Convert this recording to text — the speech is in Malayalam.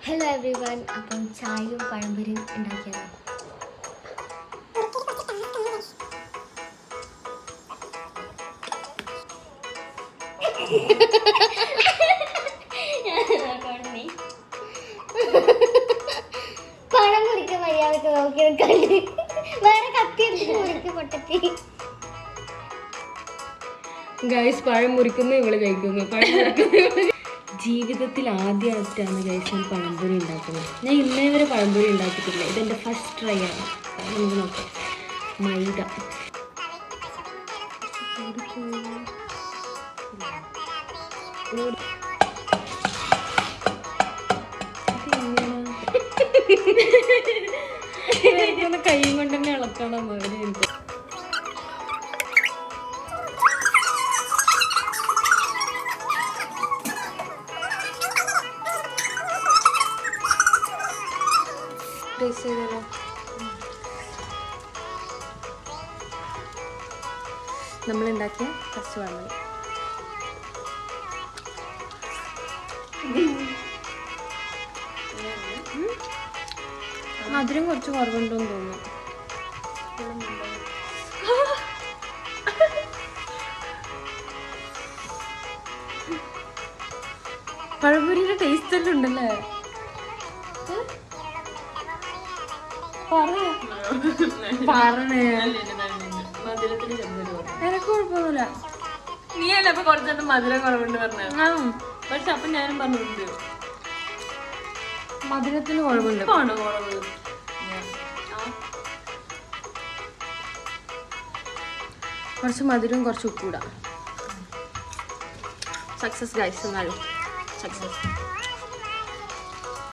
Hello every one. അപ്പം ചായയും പഴംപൊരിയും ഉണ്ടാക്കിയതാണ്. പഴം മുറിക്കാൻ മര്യാദക്ക് നോക്കി നിൽക്കാണ്ട് വേറെ കത്തി മുറിക്ക് പൊട്ടത്തി. ഗൈസ് പഴം മുറിക്കുന്നു ഇവള് കഴിക്കുന്നു. പഴം മുറിക്കുന്നു. ജീവിതത്തിൽ ആദ്യമായിട്ടാണ് ഗൈസ് ഞാൻ പഴംപൊരി ഉണ്ടാക്കുന്നത്. ഞാൻ ഇന്നേ വരെ പഴംപൊരി ഉണ്ടാക്കിയിട്ടില്ല. ഇതെൻ്റെ ഫസ്റ്റ് ട്രൈ ആണ്. നമുക്ക് നോക്കാം. മൈദ കൈ കൊണ്ട് തന്നെ ഇളക്കണം. എനിക്ക് ടേസ്റ്റ് ചെയ്തല്ലോ. നമ്മളുണ്ടാക്കിയ ഫസ്റ്റ് പഴംപൊരി. മധുരം കുറച്ച് കുറവുണ്ടെന്ന് തോന്നുന്നു. പഴംപൊരിയുടെ ടേസ്റ്റ് തന്നെ ഉണ്ടല്ലേ? പറഞ്ഞേ എനക്ക് കുഴപ്പമൊന്നുമില്ല. നീയല്ല അപ്പൊ കുറച്ചു മധുരം കുറവുണ്ട് പറഞ്ഞ. പക്ഷെ അപ്പൊ ഞാനും പറഞ്ഞിട്ടുണ്ട് മധുരത്തിന് കുഴപ്പമുണ്ട്. ആണോ കുറവ്? കുറച്ച് മധുരവും കുറച്ച് ഉപ്പൂടാ. Success guys. എന്നാലും സക്സസ്.